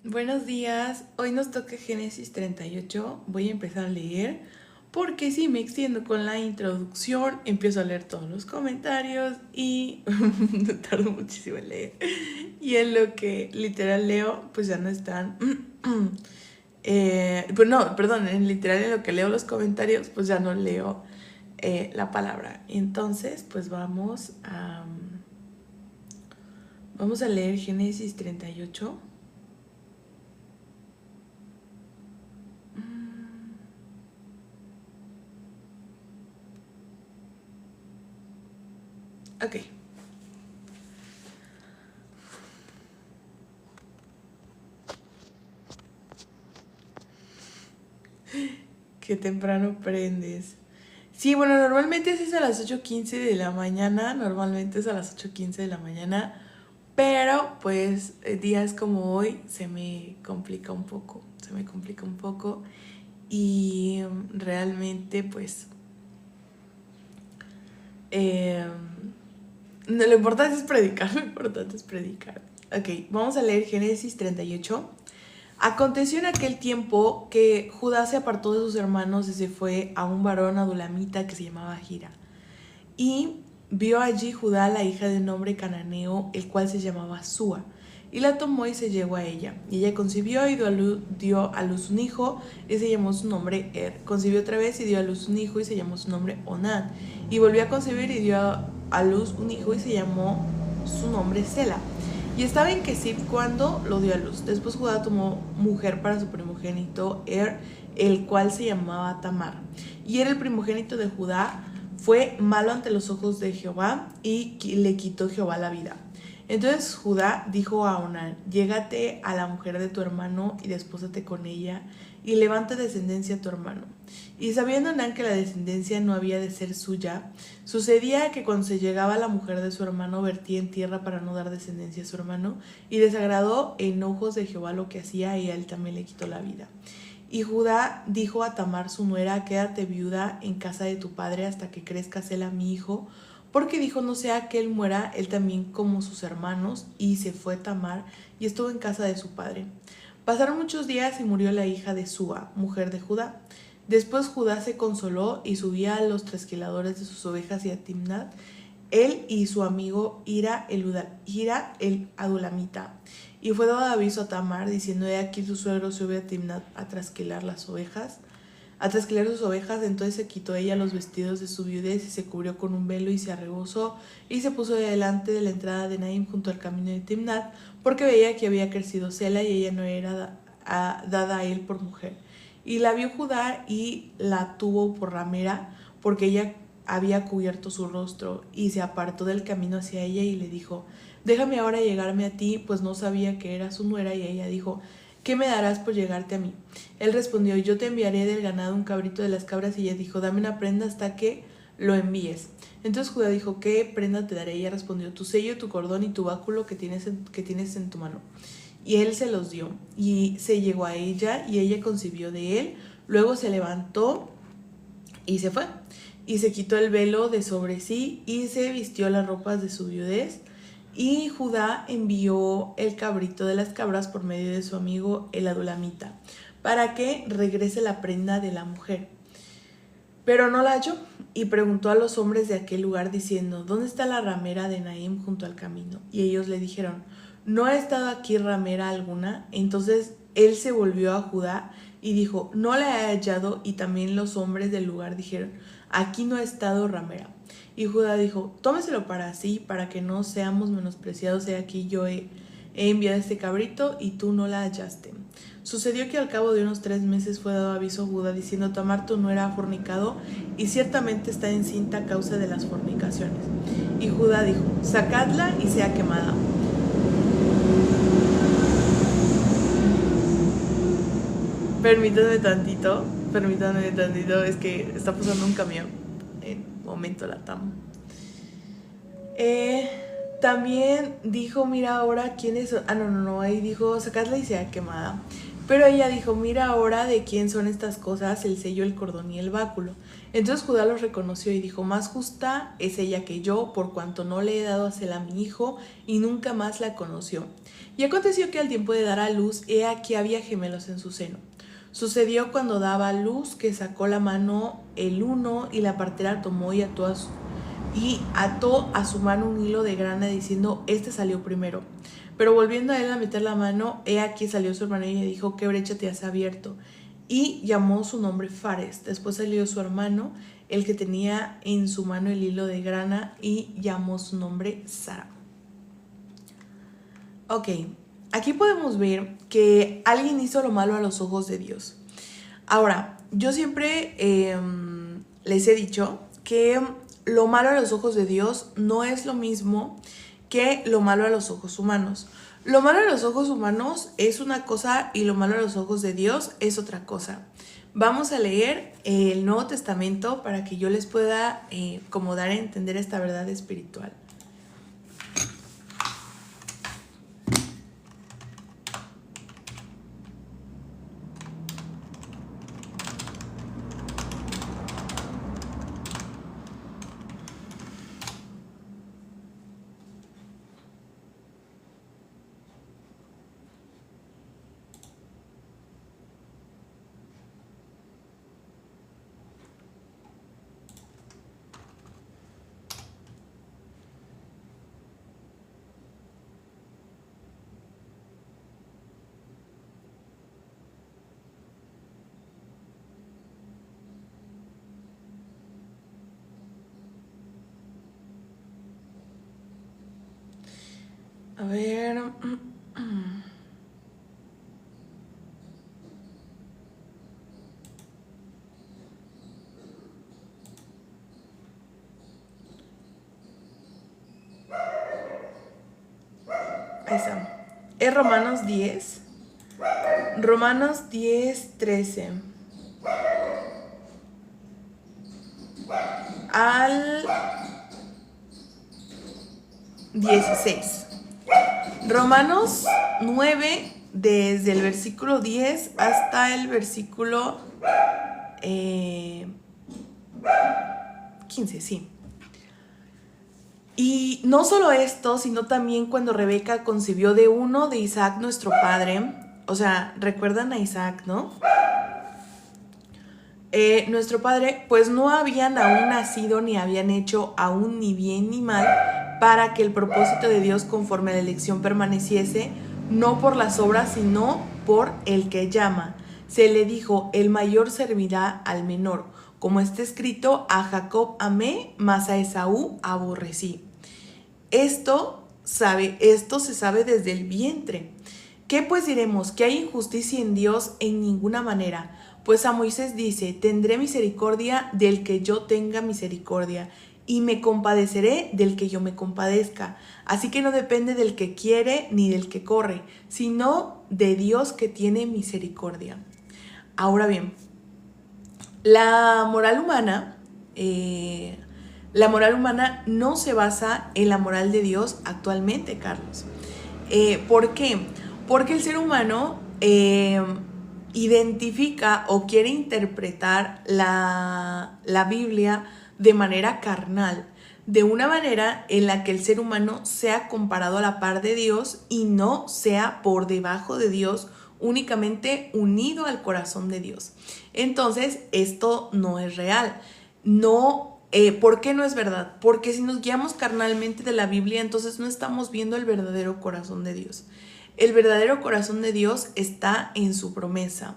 Buenos días, hoy nos toca Génesis 38. Voy a empezar a leer porque si me extiendo con la introducción, empiezo a leer todos los comentarios y tardo muchísimo en leer. Y en lo que literal leo, pues ya no están... pues no, perdón, en literal en lo que leo los comentarios, pues ya no leo la palabra. Entonces, pues vamos a leer Génesis 38. Ok. Qué temprano prendes. Sí, bueno, normalmente es a las 8:15 de la mañana, normalmente es a las 8:15 de la mañana, pero pues días como hoy se me complica un poco y realmente pues eh, no, lo importante es predicar, lo importante es predicar. Ok, vamos a leer Génesis 38. Aconteció en aquel tiempo que Judá se apartó de sus hermanos y se fue a un varón adulamita que se llamaba Gira. Y vio allí Judá la hija de un hombre cananeo, el cual se llamaba Súa. Y la tomó y se llegó a ella. Y ella concibió y dio a luz un hijo y se llamó su nombre Er. Concibió otra vez y dio a luz un hijo y se llamó su nombre Onán. Y volvió a concebir y dio a luz un hijo y se llamó su nombre Sela. Y estaba en Kesib cuando lo dio a luz. Después Judá tomó mujer para su primogénito Er, el cual se llamaba Tamar. Y era el primogénito de Judá. Fue malo ante los ojos de Jehová y le quitó Jehová la vida. Entonces Judá dijo a Onán: llégate a la mujer de tu hermano y despósate con ella y levanta descendencia a tu hermano. Y sabiendo Onán que la descendencia no había de ser suya, sucedía que cuando se llegaba a la mujer de su hermano vertía en tierra para no dar descendencia a su hermano, y desagradó en ojos de Jehová lo que hacía, y a él también le quitó la vida. Y Judá dijo a Tamar su nuera: quédate viuda en casa de tu padre hasta que crezca Sela mi hijo, porque dijo: no sea que él muera él también como sus hermanos. Y se fue Tamar y estuvo en casa de su padre. Pasaron muchos días y murió la hija de Súa, mujer de Judá. Después Judá se consoló y subía a los trasquiladores de sus ovejas y a Timnat, él y su amigo Hira el adulamita. Y fue dado aviso a Tamar, diciendo: he aquí tu suegro sube a Timnat a trasquilar sus ovejas. Entonces se quitó ella los vestidos de su viudez y se cubrió con un velo y se arrebozó y se puso delante de la entrada de Naim junto al camino de Timnat, porque veía que había crecido Sela y ella no era dada a él por mujer. Y la vio Judá y la tuvo por ramera, porque ella había cubierto su rostro, y se apartó del camino hacia ella y le dijo: déjame ahora llegarme a ti, pues no sabía que era su nuera. Y ella dijo: ¿qué me darás por llegarte a mí? Él respondió: yo te enviaré del ganado un cabrito de las cabras. Y ella dijo: dame una prenda hasta que lo envíes. Entonces Judá dijo: ¿qué prenda te daré? Y ella respondió: tu sello, tu cordón y tu báculo que tienes en tu mano. Y él se los dio, y se llegó a ella, y ella concibió de él. Luego se levantó y se fue, y se quitó el velo de sobre sí, y se vistió las ropas de su viudez. Y Judá envió el cabrito de las cabras por medio de su amigo el adulamita, para que regrese la prenda de la mujer. Pero no la halló, y preguntó a los hombres de aquel lugar diciendo: ¿dónde está la ramera de Naim junto al camino? Y ellos le dijeron: no ha estado aquí ramera alguna. Entonces él se volvió a Judá y dijo: no la he hallado. Y también los hombres del lugar dijeron: aquí no ha estado ramera. Y Judá dijo: tómeselo para sí, para que no seamos menospreciados. He aquí yo he enviado este cabrito y tú no la hallaste. Sucedió que al cabo de unos 3 meses fue dado aviso a Judá diciendo: Tamar tu nuera ha fornicado, y ciertamente está encinta a causa de las fornicaciones. Y Judá dijo: sacadla y sea quemada. Permítanme tantito, es que está pasando un camión. En momento la tamo. También dijo: mira ahora quién es. No, ahí dijo: sacadla y sea quemada. Pero ella dijo, mira ahora de quién son estas cosas, el sello, el cordón y el báculo. Entonces Judá los reconoció y dijo, más justa es ella que yo, por cuanto no le he dado a Sela mi hijo, y nunca más la conoció. Y aconteció que al tiempo de dar a luz, he aquí había gemelos en su seno. Sucedió cuando daba a luz que sacó la mano el uno, y la partera tomó y ató a su mano un hilo de grana, diciendo, este salió primero. Pero volviendo a él a meter la mano, he aquí salió su hermano y le dijo, ¿qué brecha te has abierto? Y llamó su nombre Fares. Después salió su hermano, el que tenía en su mano el hilo de grana, y llamó su nombre Sara. Ok, aquí podemos ver que alguien hizo lo malo a los ojos de Dios. Ahora, yo siempre les he dicho que lo malo a los ojos de Dios no es lo mismo que lo malo a los ojos humanos. Lo malo a los ojos humanos es una cosa y lo malo a los ojos de Dios es otra cosa. Vamos a leer el Nuevo Testamento para que yo les pueda como dar a entender esta verdad espiritual. A ver. Ahí está. Es Romanos 10. Romanos 10, 13. Al 16. Romanos 9, desde el versículo 10 hasta el versículo 15, sí. Y no solo esto, sino también cuando Rebeca concibió de uno de Isaac nuestro padre. O sea, ¿recuerdan a Isaac, no? Nuestro padre, pues no habían aún nacido ni habían hecho aún ni bien ni mal, para que el propósito de Dios conforme a la elección permaneciese, no por las obras, sino por el que llama. Se le dijo, el mayor servirá al menor. Como está escrito, a Jacob amé, mas a Esaú aborrecí. Esto se sabe desde el vientre. ¿Qué pues diremos? ¿Que hay injusticia en Dios? En ninguna manera. Pues a Moisés dice, tendré misericordia del que yo tenga misericordia, y me compadeceré del que yo me compadezca. Así que no depende del que quiere ni del que corre, sino de Dios que tiene misericordia. Ahora bien, la moral humana no se basa en la moral de Dios actualmente, Carlos. ¿Por qué? Porque el ser humano identifica o quiere interpretar la Biblia de manera carnal, de una manera en la que el ser humano sea comparado a la par de Dios y no sea por debajo de Dios, únicamente unido al corazón de Dios. Entonces, esto no es real. ¿Por qué no es verdad? Porque si nos guiamos carnalmente de la Biblia, entonces no estamos viendo el verdadero corazón de Dios. El verdadero corazón de Dios está en su promesa.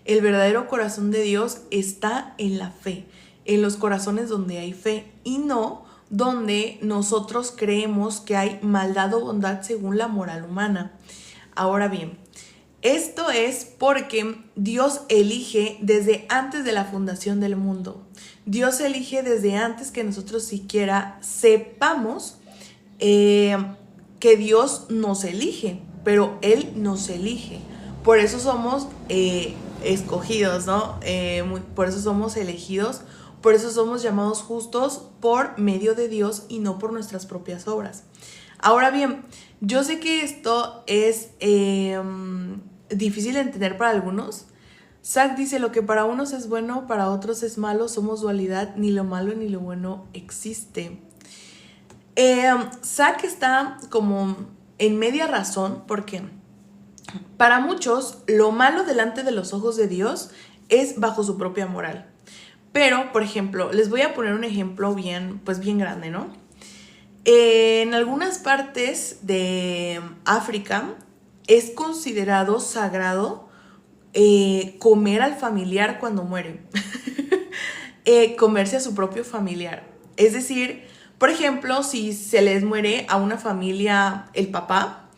El verdadero corazón de Dios está en la fe, en los corazones donde hay fe y no donde nosotros creemos que hay maldad o bondad según la moral humana. Ahora bien, esto es porque Dios elige desde antes de la fundación del mundo. Dios elige desde antes que nosotros siquiera sepamos que Dios nos elige, pero Él nos elige. Por eso somos escogidos, ¿no? Por eso somos elegidos, por eso somos llamados justos por medio de Dios y no por nuestras propias obras. Ahora bien, yo sé que esto es difícil de entender para algunos. Zach dice, lo que para unos es bueno, para otros es malo, somos dualidad, ni lo malo ni lo bueno existe. Zach está como en media razón, porque para muchos lo malo delante de los ojos de Dios es bajo su propia moral. Pero, por ejemplo, les voy a poner un ejemplo bien grande, ¿no? En algunas partes de África es considerado sagrado comer al familiar cuando muere. Comerse a su propio familiar. Es decir, por ejemplo, si se les muere a una familia el papá,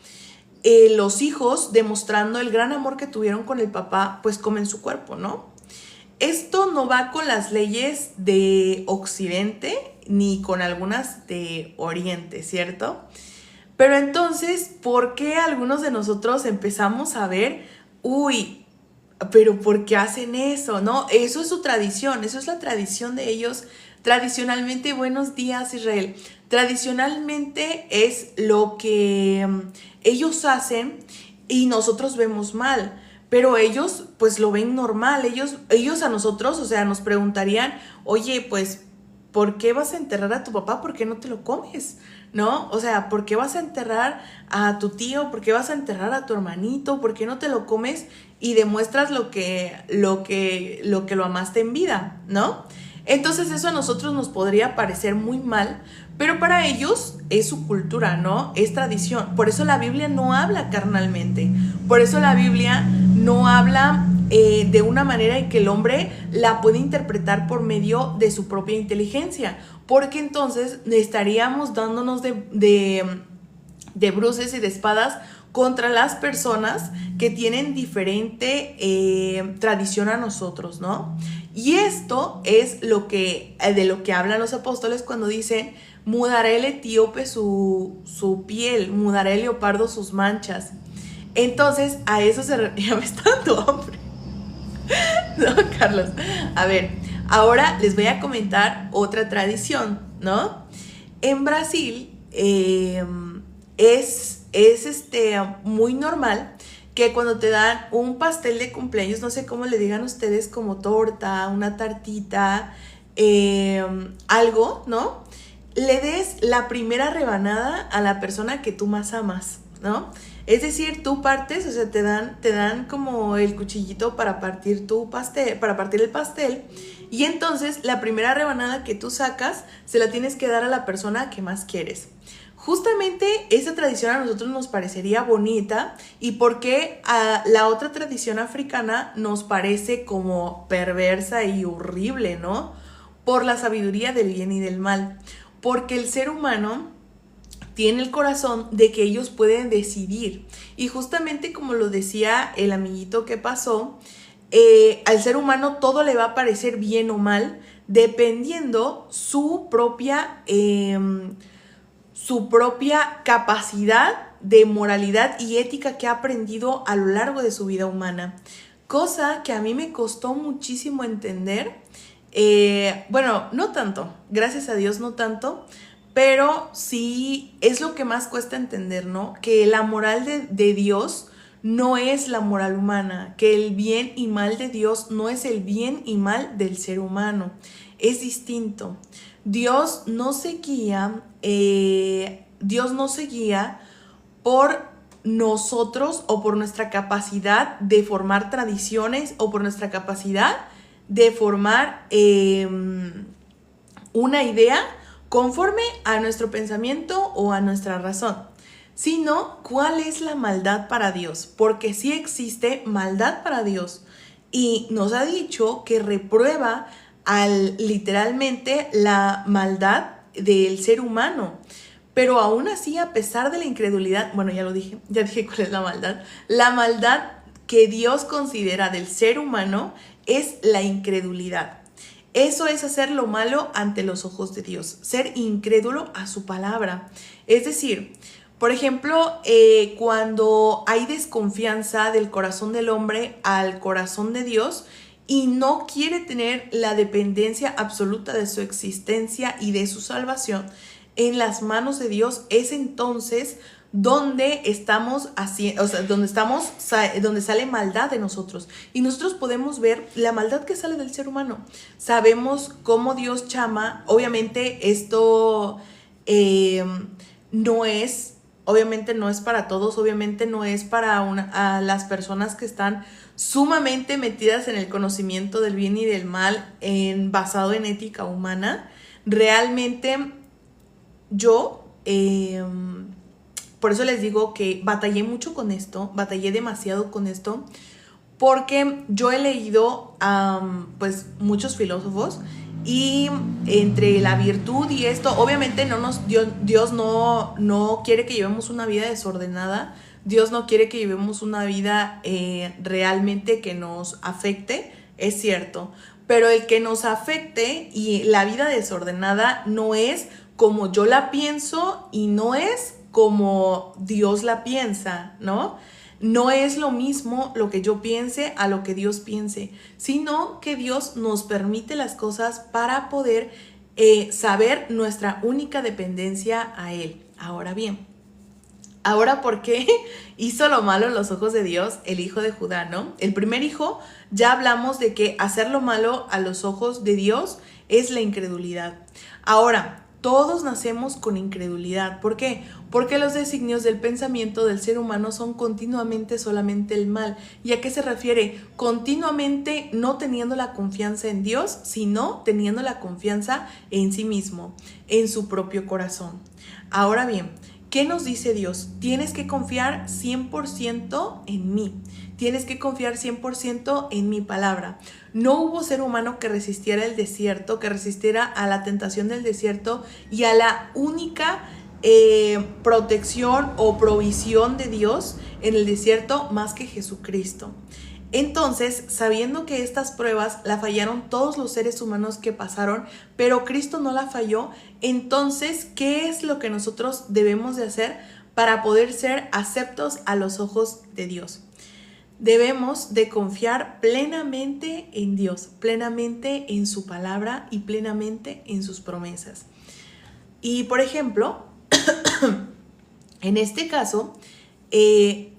los hijos, demostrando el gran amor que tuvieron con el papá, pues comen su cuerpo, ¿no? Esto no va con las leyes de Occidente ni con algunas de Oriente, ¿cierto? Pero entonces, ¿por qué algunos de nosotros empezamos a ver, uy, pero ¿por qué hacen eso? ¿No? Eso es su tradición, eso es la tradición de ellos. Tradicionalmente, buenos días, Israel. Tradicionalmente es lo que ellos hacen y nosotros vemos mal. Pero ellos pues lo ven normal, ellos a nosotros, o sea, nos preguntarían, oye, pues, ¿por qué vas a enterrar a tu papá? ¿Por qué no te lo comes? ¿No? O sea, ¿por qué vas a enterrar a tu tío? ¿Por qué vas a enterrar a tu hermanito? ¿Por qué no te lo comes y demuestras lo que lo amaste en vida? ¿No? Entonces eso a nosotros nos podría parecer muy mal, pero para ellos es su cultura, ¿no? Es tradición. Por eso la Biblia no habla carnalmente. Por eso la Biblia no habla de una manera en que el hombre la puede interpretar por medio de su propia inteligencia. Porque entonces estaríamos dándonos de bruces y de espadas contra las personas que tienen diferente tradición a nosotros, ¿no? Y esto es de lo que hablan los apóstoles cuando dicen, mudará el etíope su piel, mudará el leopardo sus manchas. Entonces, a eso ya me está dando hambre. No, Carlos. A ver, ahora les voy a comentar otra tradición, ¿no? En Brasil es muy normal que cuando te dan un pastel de cumpleaños, no sé cómo le digan ustedes, como torta, una tartita, algo, ¿no? Le des la primera rebanada a la persona que tú más amas, ¿no? Es decir, tú partes, o sea, te dan como el cuchillito para partir tu pastel, para partir el pastel, y entonces la primera rebanada que tú sacas se la tienes que dar a la persona que más quieres. Justamente esa tradición a nosotros nos parecería bonita, y por qué a la otra tradición africana nos parece como perversa y horrible, ¿no? Por la sabiduría del bien y del mal. Porque el ser humano tiene el corazón de que ellos pueden decidir. Y justamente como lo decía el amiguito que pasó, al ser humano todo le va a parecer bien o mal dependiendo su propia capacidad de moralidad y ética que ha aprendido a lo largo de su vida humana. Cosa que a mí me costó muchísimo entender. Bueno, no tanto, gracias a Dios no tanto, pero sí es lo que más cuesta entender, ¿no? Que la moral de Dios no es la moral humana, que el bien y mal de Dios no es el bien y mal del ser humano, es distinto. Dios no se guía por nosotros o por nuestra capacidad de formar tradiciones o por nuestra capacidad de formar una idea conforme a nuestro pensamiento o a nuestra razón, sino cuál es la maldad para Dios, porque sí existe maldad para Dios y nos ha dicho que reprueba literalmente la maldad del ser humano. Pero aún así, a pesar de la incredulidad, bueno, ya dije cuál es la maldad que Dios considera del ser humano es la incredulidad. Eso es hacer lo malo ante los ojos de Dios, ser incrédulo a su palabra. Es decir, por ejemplo, cuando hay desconfianza del corazón del hombre al corazón de Dios y no quiere tener la dependencia absoluta de su existencia y de su salvación, en las manos de Dios, es entonces donde estamos haciendo, o sea, donde sale maldad de nosotros. Y nosotros podemos ver la maldad que sale del ser humano. Sabemos cómo Dios llama. Obviamente esto obviamente no es para todos, obviamente no es para a las personas que están sumamente metidas en el conocimiento del bien y del mal, basado en ética humana. Realmente yo, por eso les digo que batallé mucho con esto, batallé demasiado con esto, porque yo he leído pues muchos filósofos, y entre la virtud y esto, obviamente Dios no quiere que llevemos una vida desordenada. Dios no quiere que llevemos una vida realmente que nos afecte, es cierto, pero el que nos afecte y la vida desordenada no es como yo la pienso y no es como Dios la piensa, ¿no? No es lo mismo lo que yo piense a lo que Dios piense, sino que Dios nos permite las cosas para poder saber nuestra única dependencia a Él. Ahora bien, ¿por qué hizo lo malo en los ojos de Dios el hijo de Judá, no? El primer hijo, ya hablamos de que hacer lo malo a los ojos de Dios es la incredulidad. Ahora, todos nacemos con incredulidad. ¿Por qué? Porque los designios del pensamiento del ser humano son continuamente solamente el mal. ¿Y a qué se refiere? Continuamente no teniendo la confianza en Dios, sino teniendo la confianza en sí mismo, en su propio corazón. Ahora bien, ¿qué nos dice Dios? Tienes que confiar 100% en mí. Tienes que confiar 100% en mi palabra. No hubo ser humano que resistiera el desierto, que resistiera a la tentación del desierto y a la única protección o provisión de Dios en el desierto más que Jesucristo. Entonces, sabiendo que estas pruebas la fallaron todos los seres humanos que pasaron, pero Cristo no la falló, entonces, ¿qué es lo que nosotros debemos de hacer para poder ser aceptos a los ojos de Dios? Debemos de confiar plenamente en Dios, plenamente en su palabra y plenamente en sus promesas. Y por ejemplo, en este caso,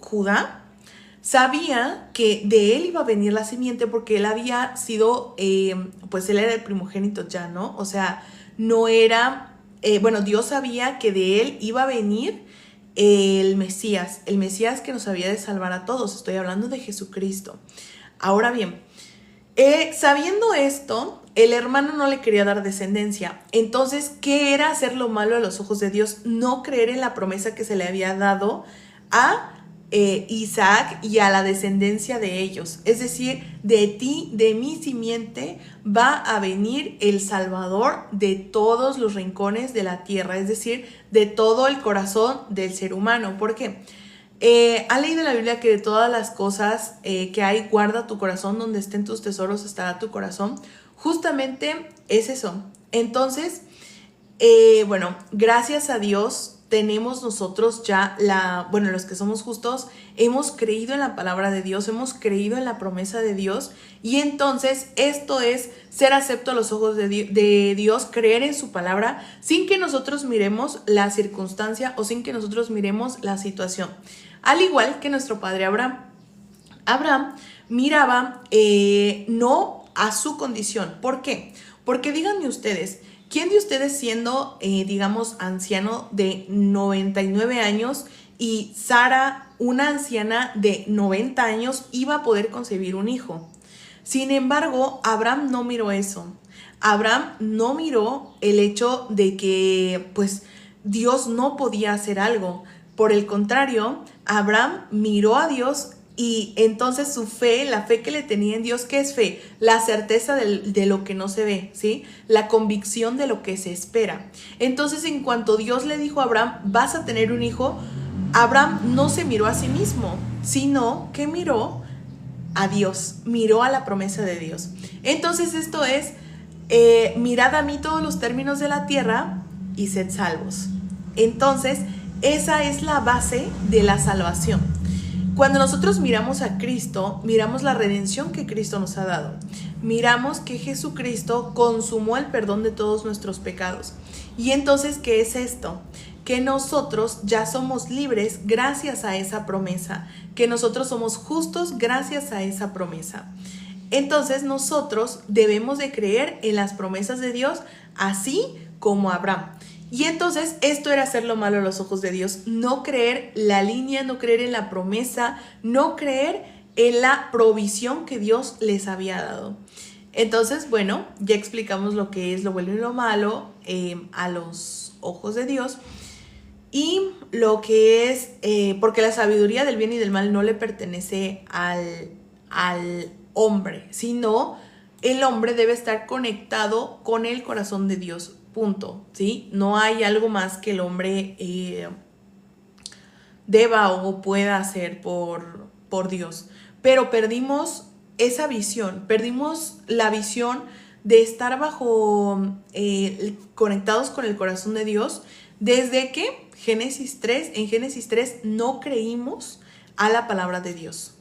Judá sabía que de él iba a venir la simiente porque él había sido, pues él era el primogénito ya, ¿no? O sea, no era, Dios sabía que de él iba a venir el Mesías que nos había de salvar a todos. Estoy hablando de Jesucristo. Ahora bien, sabiendo esto, el hermano no le quería dar descendencia. Entonces, ¿qué era hacer lo malo a los ojos de Dios? No creer en la promesa que se le había dado a Isaac y a la descendencia de ellos. Es decir, de ti, de mi simiente, va a venir el Salvador de todos los rincones de la tierra, es decir, de todo el corazón del ser humano. ¿Por qué? Ha leído en la Biblia que de todas las cosas que hay, guarda tu corazón, donde estén tus tesoros estará tu corazón. Justamente es eso. Entonces, gracias a Dios tenemos nosotros ya los que somos justos, hemos creído en la palabra de Dios, hemos creído en la promesa de Dios, y entonces esto es ser acepto a los ojos de Dios, creer en su palabra, sin que nosotros miremos la circunstancia o sin que nosotros miremos la situación. Al igual que nuestro padre Abraham. Abraham miraba no a su condición. ¿Por qué? Porque díganme ustedes, ¿quién de ustedes siendo, anciano de 99 años y Sara, una anciana de 90 años, iba a poder concebir un hijo? Sin embargo, Abraham no miró eso. Abraham no miró el hecho de que, pues, Dios no podía hacer algo. Por el contrario, Abraham miró a Dios. Y entonces su fe, la fe que le tenía en Dios, ¿qué es fe? La certeza de lo que no se ve, ¿sí? La convicción de lo que se espera. Entonces, en cuanto Dios le dijo a Abraham, vas a tener un hijo, Abraham no se miró a sí mismo, sino que miró a Dios, miró a la promesa de Dios. Entonces, esto es, mirad a mí todos los términos de la tierra y sed salvos. Entonces, esa es la base de la salvación. Cuando nosotros miramos a Cristo, miramos la redención que Cristo nos ha dado. Miramos que Jesucristo consumó el perdón de todos nuestros pecados. Y entonces, ¿qué es esto? Que nosotros ya somos libres gracias a esa promesa, que nosotros somos justos gracias a esa promesa. Entonces nosotros debemos de creer en las promesas de Dios, así como Abraham. Y entonces esto era hacer lo malo a los ojos de Dios, no creer la línea, no creer en la promesa, no creer en la provisión que Dios les había dado. Entonces, bueno, ya explicamos lo que es lo bueno y lo malo a los ojos de Dios. Y lo que es, porque la sabiduría del bien y del mal no le pertenece al hombre, sino el hombre debe estar conectado con el corazón de Dios, punto, ¿sí? No hay algo más que el hombre deba o pueda hacer por Dios. Pero perdimos esa visión, perdimos la visión de estar conectados con el corazón de Dios desde que en Génesis 3 no creímos a la palabra de Dios.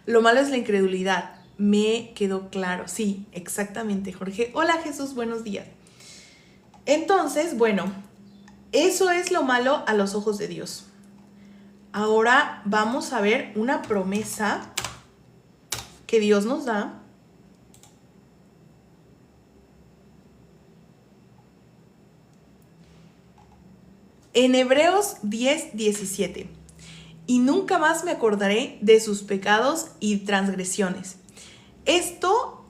Lo malo es la incredulidad. Me quedó claro. Sí, exactamente, Jorge. Hola, Jesús, buenos días. Entonces, bueno, eso es lo malo a los ojos de Dios. Ahora vamos a ver una promesa que Dios nos da. En Hebreos 10:17. Y nunca más me acordaré de sus pecados y transgresiones. ¿Esto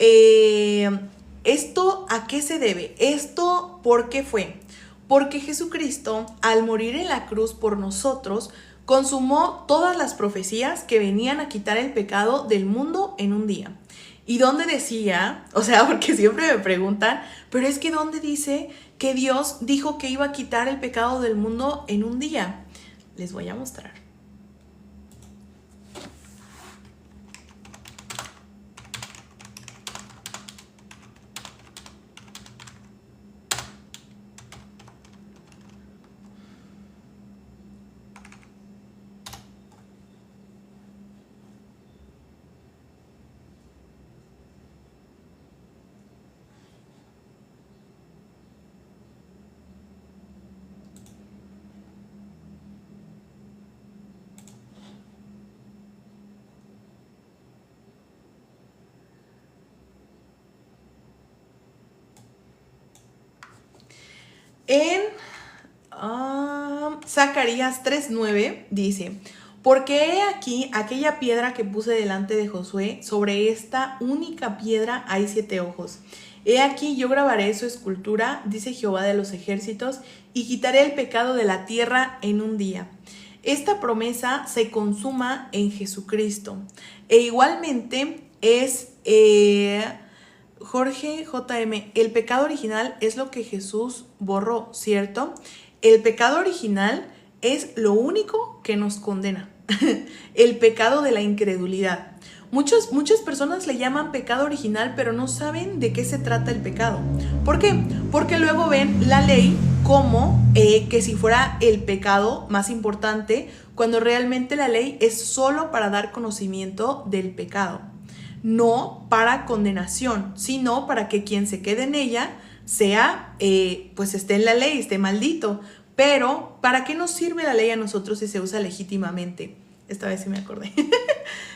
a qué se debe? ¿Esto por qué fue? Porque Jesucristo, al morir en la cruz por nosotros, consumó todas las profecías que venían a quitar el pecado del mundo en un día. ¿Y dónde decía? O sea, porque siempre me preguntan, pero es que ¿dónde dice que Dios dijo que iba a quitar el pecado del mundo en un día? Les voy a mostrar. En Zacarías 3:9 dice: porque he aquí aquella piedra que puse delante de Josué, sobre esta única piedra hay 7 ojos. He aquí yo grabaré su escultura, dice Jehová de los ejércitos, y quitaré el pecado de la tierra en un día. Esta promesa se consuma en Jesucristo. E igualmente es... Jorge JM, el pecado original es lo que Jesús borró, ¿cierto? El pecado original es lo único que nos condena. El pecado de la incredulidad. Muchas personas le llaman pecado original, pero no saben de qué se trata el pecado. ¿Por qué? Porque luego ven la ley como que si fuera el pecado más importante, cuando realmente la ley es solo para dar conocimiento del pecado. No para condenación, sino para que quien se quede en ella sea, pues esté en la ley, esté maldito. Pero, ¿para qué nos sirve la ley a nosotros si se usa legítimamente? Esta vez sí me acordé.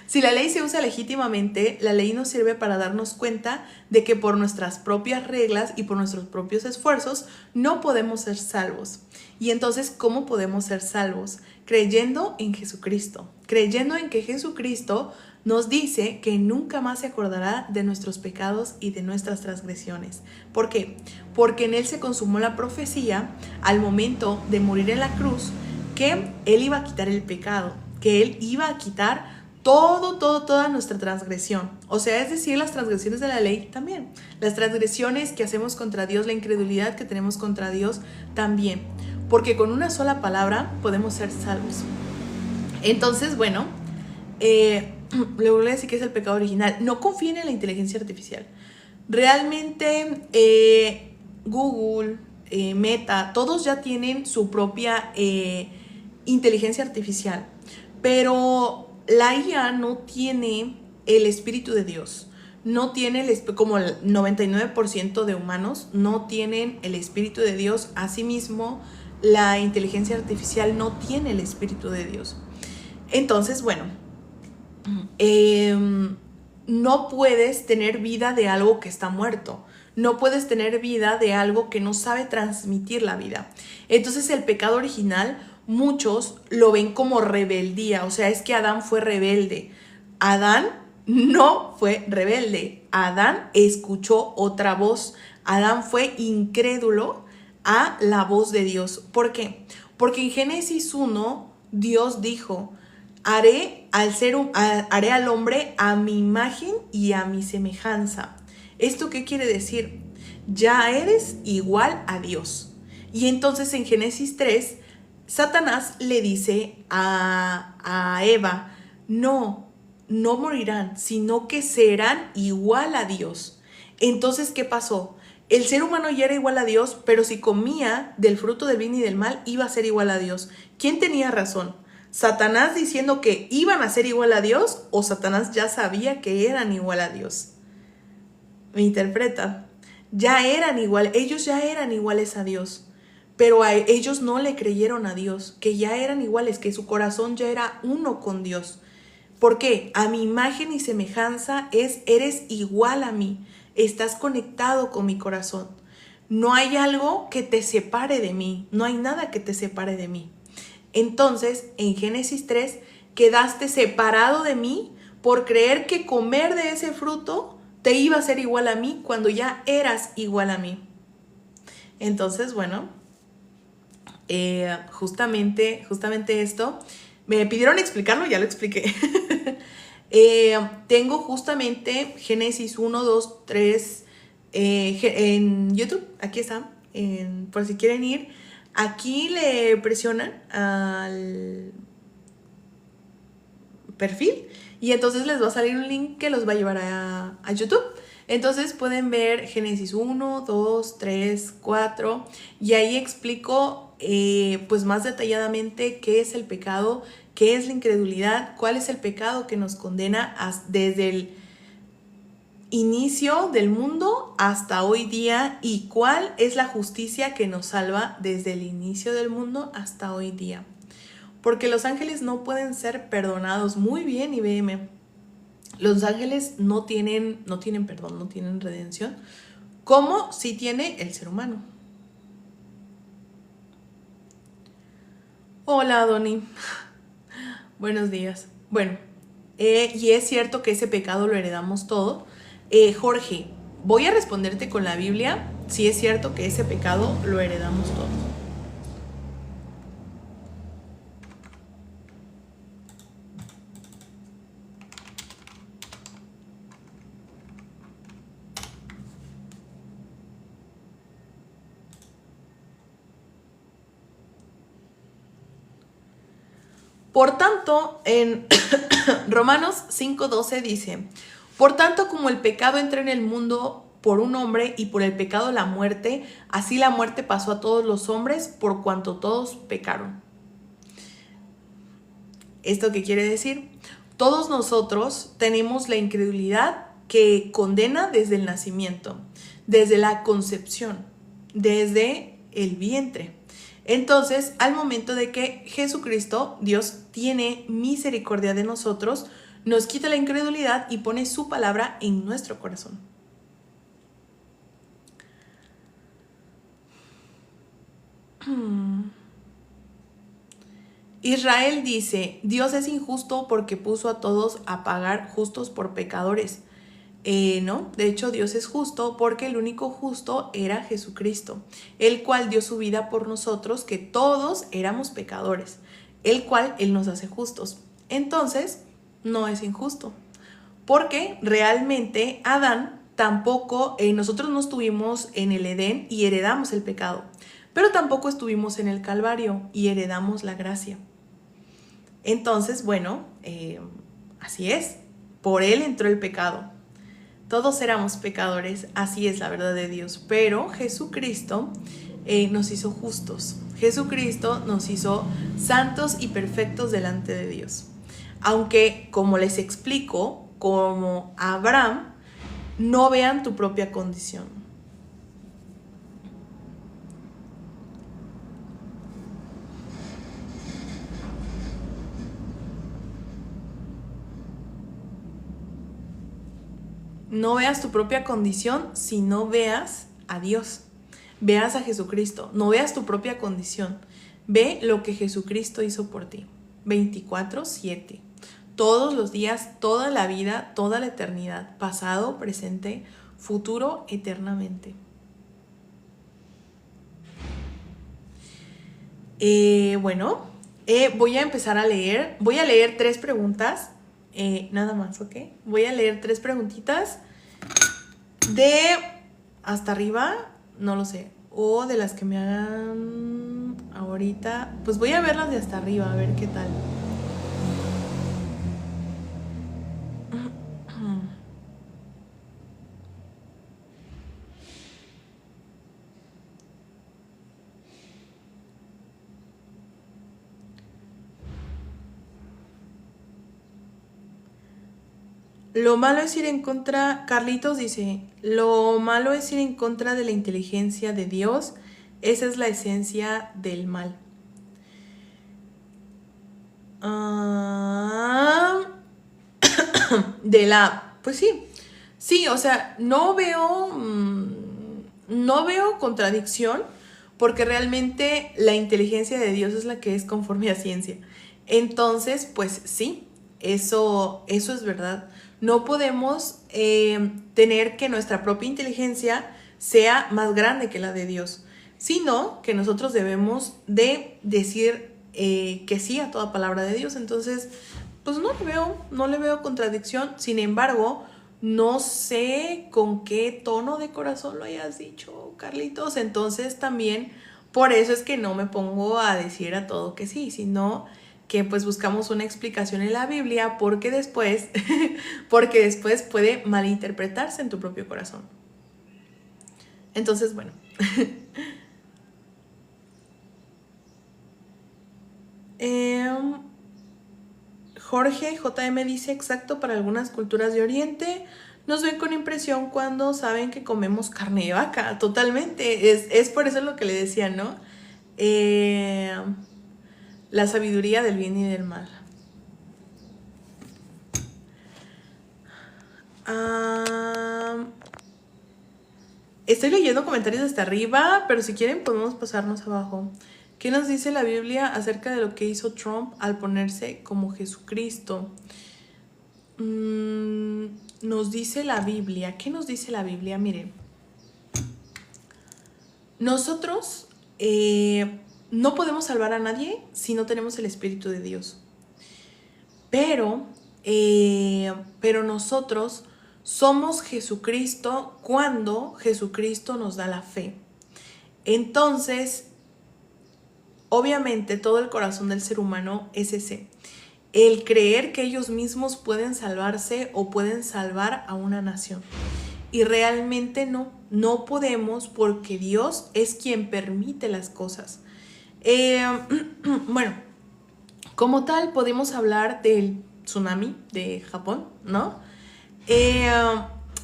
Si la ley se usa legítimamente, la ley nos sirve para darnos cuenta de que por nuestras propias reglas y por nuestros propios esfuerzos no podemos ser salvos. Y entonces, ¿cómo podemos ser salvos? Creyendo en Jesucristo, creyendo en que Jesucristo nos dice que nunca más se acordará de nuestros pecados y de nuestras transgresiones. ¿Por qué? Porque en Él se consumó la profecía al momento de morir en la cruz, que Él iba a quitar el pecado, que Él iba a quitar toda nuestra transgresión. O sea, es decir, las transgresiones de la ley también. Las transgresiones que hacemos contra Dios, la incredulidad que tenemos contra Dios también. Porque con una sola palabra podemos ser salvos. Entonces, bueno, le voy a decir que es el pecado original. No confíen en la inteligencia artificial. Realmente Google, Meta, todos ya tienen su propia inteligencia artificial. Pero la IA no tiene el Espíritu de Dios. no tiene, como el 99% de humanos, no tienen el Espíritu de Dios. Asimismo, la inteligencia artificial no tiene el Espíritu de Dios. Entonces, bueno, no puedes tener vida de algo que está muerto. No puedes tener vida de algo que no sabe transmitir la vida. Entonces el pecado original, muchos lo ven como rebeldía. O sea, es que Adán fue rebelde. Adán no fue rebelde. Adán escuchó otra voz. Adán fue incrédulo a la voz de Dios. ¿Por qué? Porque en Génesis 1, Dios dijo: haré al hombre a mi imagen y a mi semejanza. ¿Esto qué quiere decir? Ya eres igual a Dios. Y entonces en Génesis 3, Satanás le dice a Eva: no morirán, sino que serán igual a Dios. Entonces, ¿qué pasó? El ser humano ya era igual a Dios, pero si comía del fruto del bien y del mal, iba a ser igual a Dios. ¿Quién tenía razón? ¿Satanás diciendo que iban a ser igual a Dios, o Satanás ya sabía que eran igual a Dios? ¿Me interpretan? Ya eran igual, ellos ya eran iguales a Dios, pero ellos no le creyeron a Dios, que ya eran iguales, que su corazón ya era uno con Dios. ¿Por qué? A mi imagen y semejanza eres igual a mí, estás conectado con mi corazón. No hay algo que te separe de mí, no hay nada que te separe de mí. Entonces, en Génesis 3, quedaste separado de mí por creer que comer de ese fruto te iba a ser igual a mí cuando ya eras igual a mí. Entonces, bueno, justamente esto, me pidieron explicarlo, ya lo expliqué. Tengo justamente Génesis 1, 2, 3 en YouTube, aquí está, por si quieren ir. Aquí le presionan al perfil y entonces les va a salir un link que los va a llevar a YouTube. Entonces pueden ver Génesis 1, 2, 3, 4 y ahí explico pues más detalladamente qué es el pecado, qué es la incredulidad, cuál es el pecado que nos condena desde el inicio del mundo hasta hoy día y cuál es la justicia que nos salva desde el inicio del mundo hasta hoy día. Porque los ángeles no pueden ser perdonados. Muy bien, IBM. Los ángeles no tienen perdón, no tienen redención, como sí tiene el ser humano. Hola, Doni. Buenos días. Bueno, y es cierto que ese pecado lo heredamos todo. Jorge, voy a responderte con la Biblia. Si es cierto que ese pecado lo heredamos todo. Por tanto, en Romanos 5:12 dice: por tanto, como el pecado entró en el mundo por un hombre y por el pecado la muerte, así la muerte pasó a todos los hombres por cuanto todos pecaron. ¿Esto qué quiere decir? Todos nosotros tenemos la incredulidad que condena desde el nacimiento, desde la concepción, desde el vientre. Entonces, al momento de que Jesucristo, Dios, tiene misericordia de nosotros, nos quita la incredulidad y pone su palabra en nuestro corazón. Israel dice: Dios es injusto porque puso a todos a pagar justos por pecadores. No, de hecho Dios es justo porque el único justo era Jesucristo, el cual dio su vida por nosotros, que todos éramos pecadores, el cual Él nos hace justos. Entonces, no es injusto, porque realmente Adán tampoco, nosotros no estuvimos en el Edén y heredamos el pecado, pero tampoco estuvimos en el Calvario y heredamos la gracia. Entonces, bueno, así es, por Él entró el pecado. Todos éramos pecadores, así es la verdad de Dios, pero Jesucristo nos hizo justos. Jesucristo nos hizo santos y perfectos delante de Dios. Aunque, como les explico, como Abraham no vean tu propia condición. No veas tu propia condición si no veas a Dios. Veas a Jesucristo. No veas tu propia condición. Ve lo que Jesucristo hizo por ti. 24/7. Todos los días, toda la vida, toda la eternidad. Pasado, presente, futuro, eternamente. Bueno, voy a empezar a leer. Voy a leer 3 preguntas. Nada más, ¿ok? Voy a leer 3 preguntitas de hasta arriba, no lo sé, o de las que me hagan ahorita. Pues voy a ver las de hasta arriba, a ver qué tal. Lo malo es ir en contra, Carlitos dice, lo malo es ir en contra de la inteligencia de Dios. Esa es la esencia del mal. Pues sí. Sí, o sea, no veo contradicción, porque realmente la inteligencia de Dios es la que es conforme a ciencia. Entonces, pues sí, eso es verdad. No podemos tener que nuestra propia inteligencia sea más grande que la de Dios, sino que nosotros debemos de decir que sí a toda palabra de Dios. Entonces, pues no le veo contradicción. Sin embargo, no sé con qué tono de corazón lo hayas dicho, Carlitos. Entonces también por eso es que no me pongo a decir a todo que sí, sino que pues buscamos una explicación en la Biblia, porque después puede malinterpretarse en tu propio corazón. Entonces, bueno. Jorge JM dice, exacto, para algunas culturas de Oriente nos ven con impresión cuando saben que comemos carne de vaca. Totalmente, es por eso lo que le decía, ¿no? La sabiduría del bien y del mal. Estoy leyendo comentarios hasta arriba, pero si quieren podemos pasarnos abajo. ¿Qué nos dice la Biblia acerca de lo que hizo Trump al ponerse como Jesucristo? Nos dice la Biblia. ¿Qué nos dice la Biblia? Miren, nosotros no podemos salvar a nadie si no tenemos el Espíritu de Dios. Pero nosotros somos Jesucristo cuando Jesucristo nos da la fe. Entonces, obviamente todo el corazón del ser humano es ese, el creer que ellos mismos pueden salvarse o pueden salvar a una nación. Y realmente no podemos, porque Dios es quien permite las cosas. Bueno, como tal podemos hablar del tsunami de Japón, ¿no?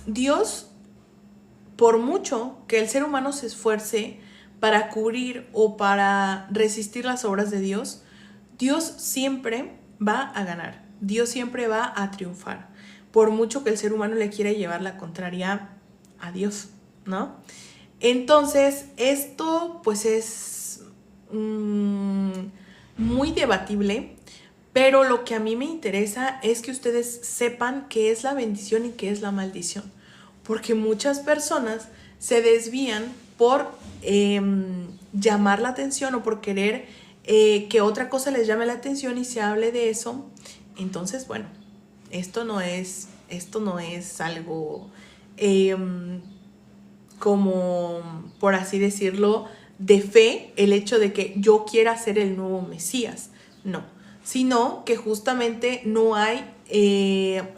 Dios, por mucho que el ser humano se esfuerce para cubrir o para resistir las obras de Dios, Dios siempre va a ganar. Dios siempre va a triunfar, por mucho que el ser humano le quiera llevar la contraria a Dios, ¿no? Entonces, esto pues es muy debatible, pero lo que a mí me interesa es que ustedes sepan qué es la bendición y qué es la maldición, porque muchas personas se desvían por llamar la atención o por querer que otra cosa les llame la atención y se hable de eso. Entonces, bueno, esto no es algo como, por así decirlo, de fe, el hecho de que yo quiera ser el nuevo Mesías, no, sino que justamente no hay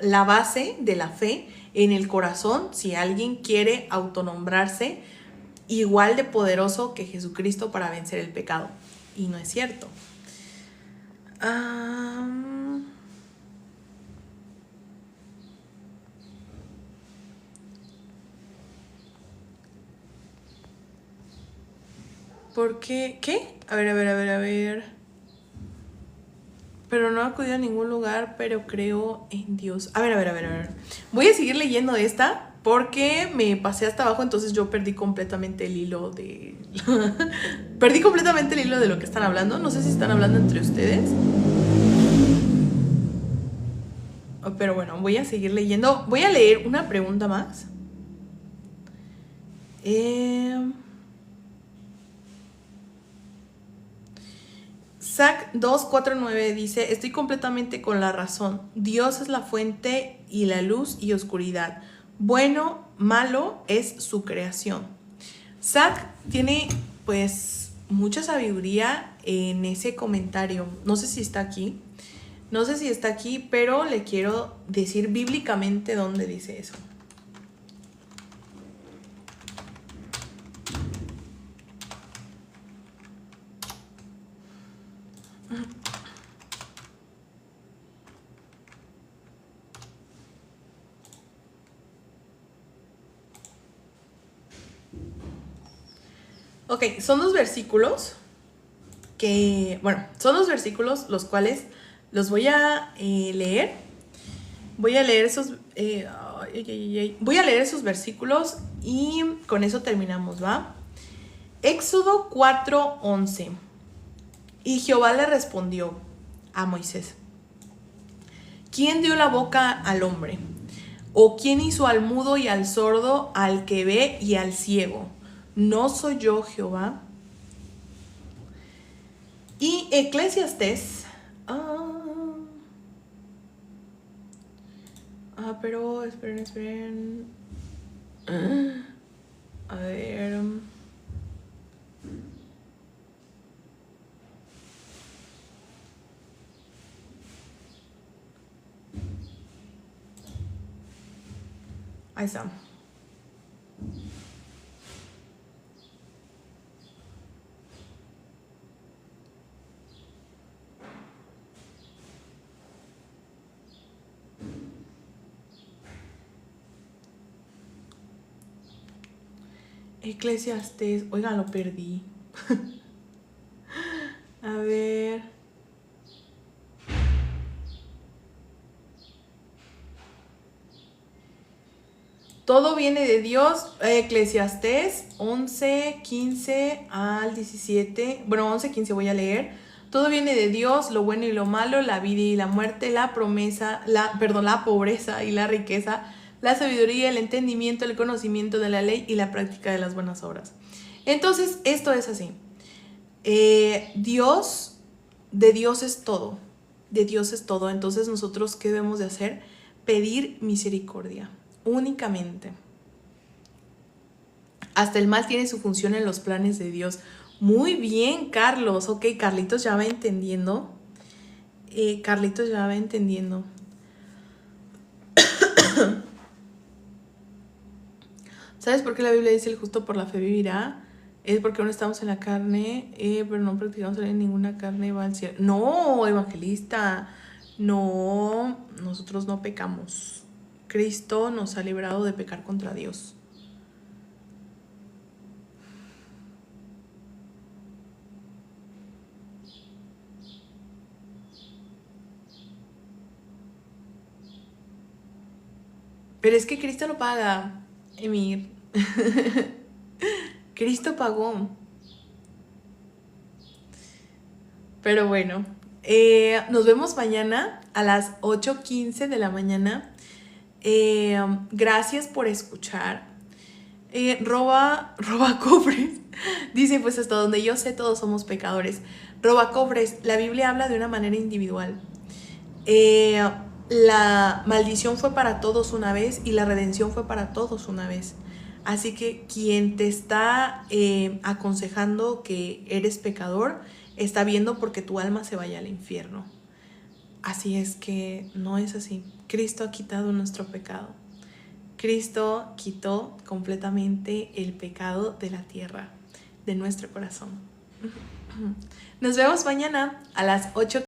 la base de la fe en el corazón si alguien quiere autonombrarse igual de poderoso que Jesucristo para vencer el pecado. Y no es cierto. ¿Por qué? ¿Qué? A ver. Pero no he acudido a ningún lugar, pero creo en Dios. A ver. Voy a seguir leyendo esta porque me pasé hasta abajo, entonces yo perdí completamente el hilo de... perdí completamente el hilo de lo que están hablando. No sé si están hablando entre ustedes. Pero bueno, voy a seguir leyendo. Voy a leer una pregunta más. Zach 249 dice: estoy completamente con la razón. Dios es la fuente y la luz y oscuridad. Bueno, malo es su creación. Zach tiene pues mucha sabiduría en ese comentario. No sé si está aquí. Pero le quiero decir bíblicamente dónde dice eso. Ok, son dos versículos los cuales los voy a leer. Voy a leer esos versículos y con eso terminamos, ¿va? Éxodo 4:11. Y Jehová le respondió a Moisés: ¿quién dio la boca al hombre? ¿O quién hizo al mudo y al sordo, al que ve y al ciego? ¿No soy yo Jehová? Y Eclesiastés. Pero esperen. A ver. Ahí está. Eclesiastés. Oigan, lo perdí. A ver. Todo viene de Dios. Eclesiastés 11:15 al 17. Bueno, 11:15 voy a leer. Todo viene de Dios, lo bueno y lo malo, la vida y la muerte, la pobreza y la riqueza, la sabiduría, el entendimiento, el conocimiento de la ley y la práctica de las buenas obras. Entonces, esto es así. De Dios es todo. De Dios es todo. Entonces, nosotros, ¿qué debemos de hacer? Pedir misericordia, únicamente. Hasta el mal tiene su función en los planes de Dios. Muy bien, Carlos. Ok, Carlitos ya va entendiendo. ¿Sabes por qué la Biblia dice el justo por la fe vivirá? Es porque aún estamos en la carne, pero no practicamos en ninguna carne va al cielo. No, evangelista. No, nosotros no pecamos. Cristo nos ha librado de pecar contra Dios. Pero es que Cristo lo paga, Emir. Cristo pagó. Pero bueno, nos vemos mañana a las 8:15 de la mañana. Gracias por escuchar. Roba cofres. Dice, pues hasta donde yo sé todos somos pecadores. Roba cofres. La Biblia habla de una manera individual. La maldición fue para todos una vez y la redención fue para todos una vez. Así que quien te está aconsejando que eres pecador está viendo porque tu alma se vaya al infierno. Así es que no es así. Cristo ha quitado nuestro pecado. Cristo quitó completamente el pecado de la tierra, de nuestro corazón. Nos vemos mañana a las 8:15.